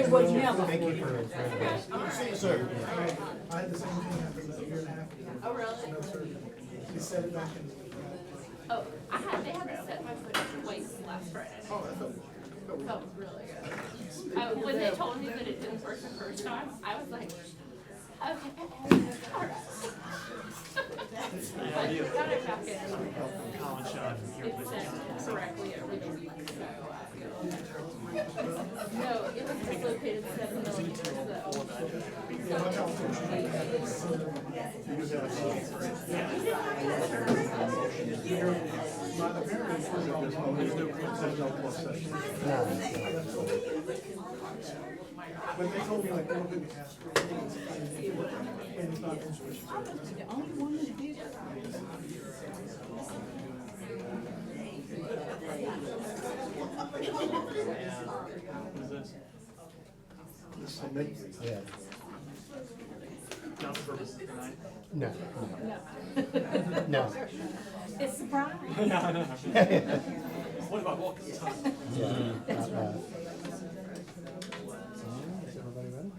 It was never. Thank you for. Sir. I had the same thing happen about a year and a half ago. Oh, really? No surgery. They set it back in. Oh, they had to set my foot twice last Friday. Oh, that felt Felt really good. When they told me that it didn't work the first time, I was like, okay, all right. But we got it back in. Colin shot from here. It's set correctly every week, so I feel. No, it was dislocated 7 millimeters though. But they told me like, we're going to ask for it. And it's not intuition. The only one that did it. Yeah. Not for purposes tonight. No. No. No. It's surprising. Yeah, I know. What about walking the time? Yeah, not bad. Is everybody ready?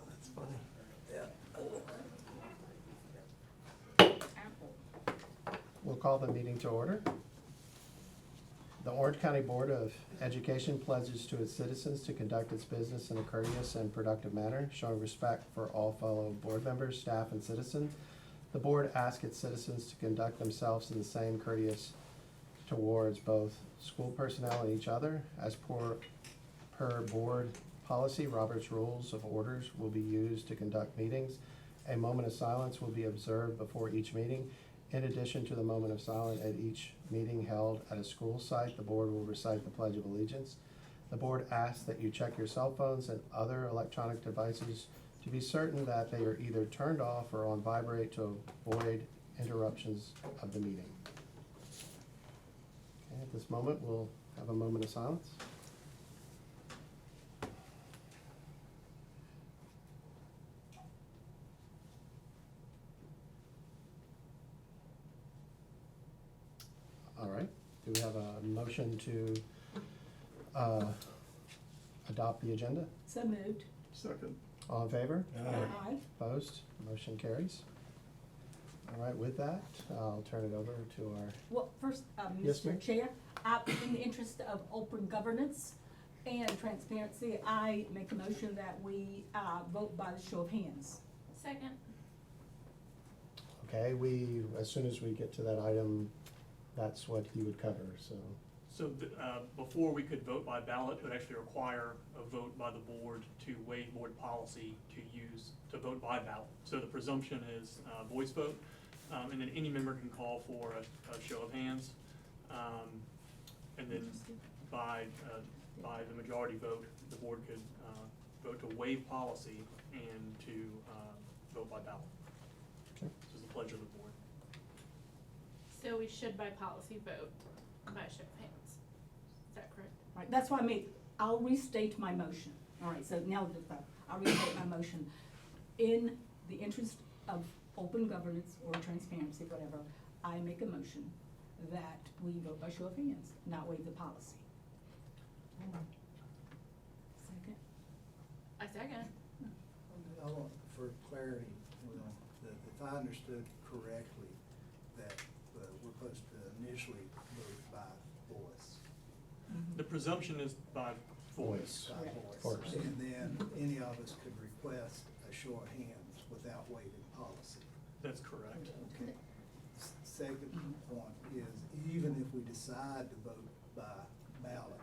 That's funny. We'll call the meeting to order. The Orange County Board of Education pledges to its citizens to conduct its business in a courteous and productive manner, showing respect for all fellow board members, staff, and citizens. The board asks its citizens to conduct themselves in the same courteous towards both school personnel and each other. As per board policy, Robert's Rules of Orders will be used to conduct meetings. A moment of silence will be observed before each meeting. In addition to the moment of silence at each meeting held at a school site, the board will recite the Pledge of Allegiance. The board asks that you check your cell phones and other electronic devices to be certain that they are either turned off or on vibrate to avoid interruptions of the meeting. Okay, at this moment, we'll have a moment of silence. All right, do we have a motion to adopt the agenda? So moved. Second. All in favor? Aye. Opposed? Motion carries. All right, with that, I'll turn it over to our, Well, first, Yes, ma'am. Mr. Chair, in the interest of open governance and transparency, I make a motion that we vote by the show of hands. Second. okay, as soon as we get to that item, that's what he would cover, so. So, before we could vote by ballot, it would actually require a vote by the board to waive board policy to vote by ballot. So the presumption is, voice vote, and then any member can call for a show of hands. And then by the majority vote, the board could, vote to waive policy and to, vote by ballot. Okay. This is the pledge of the board. So we should by policy vote by show of hands. Is that correct? All right, that's why I'll restate my motion. All right, so now I'll restate my motion. In the interest of open governance or transparency, whatever, I make a motion that we vote by show of hands, not waive the policy. Second? I second. I want, for clarity, that if I understood correctly, that we're supposed to initially vote by voice. The presumption is by voice. By Of course. And then any of us could request a show of hands without waiving policy. That's correct. Okay. Second point is, even if we decide to vote by ballot,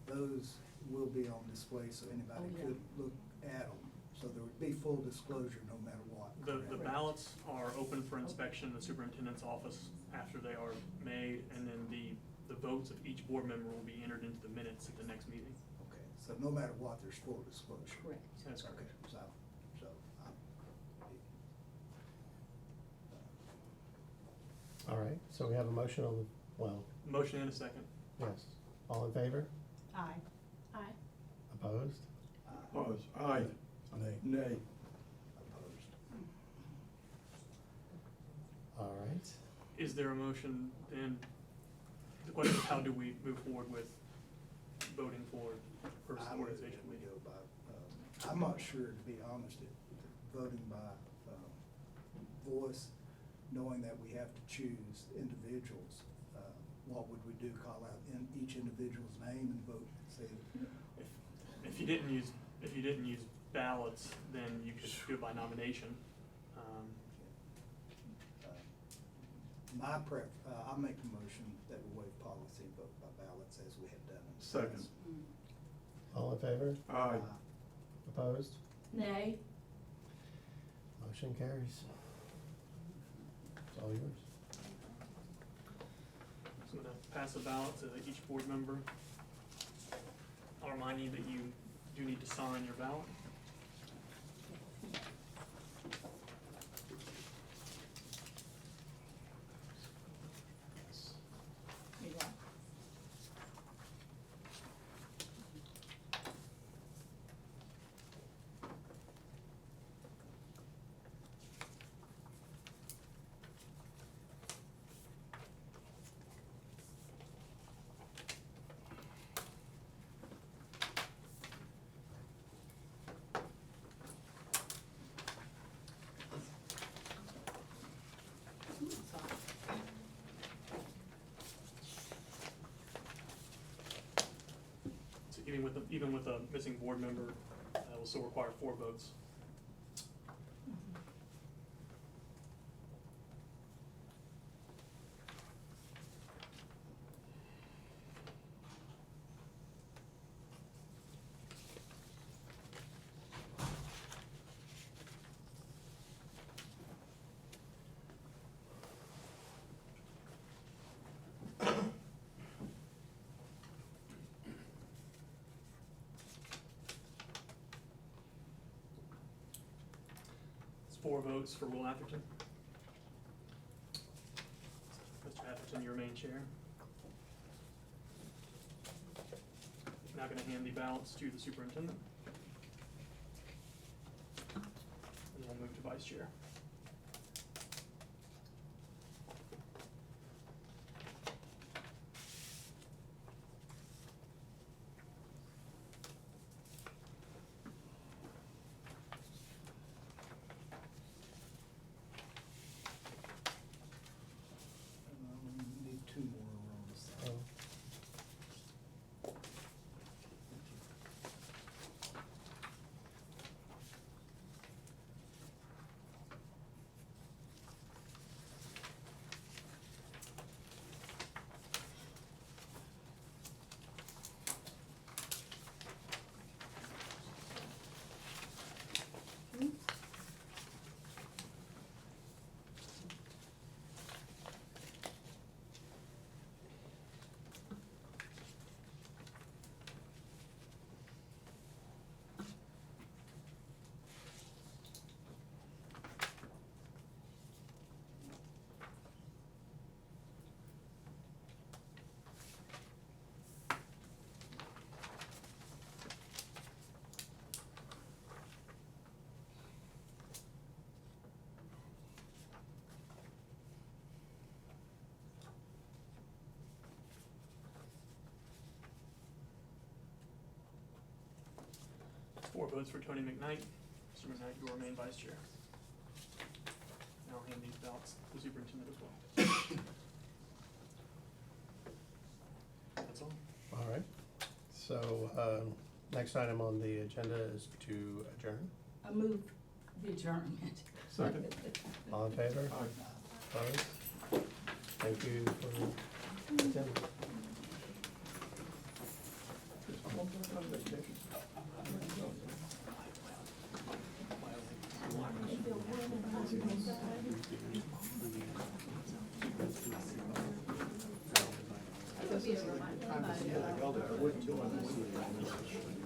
those will be on display so anybody Oh, yeah. could look at them. So there would be full disclosure no matter what. The correct? ballots are open for inspection in the superintendent's office after they are made, and then the votes of each board member will be entered into the minutes at the next meeting. Okay, so no matter what, there's full disclosure. Correct. That's correct. Okay, so, All right, so we have a motion on, well, Motion and a second. yes, all in favor? Aye. Opposed? Opposed? Aye. Nay. Opposed. All right. Is there a motion then? The question is, how do we move forward with voting for first I would organization we meeting? go by, I'm not sure, to be honest, voting by voice, knowing that we have to choose individuals, what would we do? Call out each individual's name and vote, say, If you didn't use ballots, then you could do it by nomination. I'll make a motion that we waive policy and vote by ballots as we have done in the Second. past. All in favor? Aye. Opposed? Nay. Motion carries. It's all yours. So I'm gonna pass a ballot to each board member. I'll remind you that you do need to sign your ballot. Yeah. So even with a missing board member, will still require 4 votes. It's 4 votes for Will Atherton. Mr. Atherton, you remain chair. Now gonna hand the ballots to the superintendent. And we'll move to vice chair. Need 2 more on the side. Oh. It's 4 votes for Tony McKnight. Mr. McKnight, you will remain vice chair. Now I'll hand these ballots to the superintendent as well. That's all. All right. So, next item on the agenda is to adjourn. I move the adjournment. Second. All in favor? Aye. Opposed? Thank you for attending. It would be a reminder. I wouldn't do it.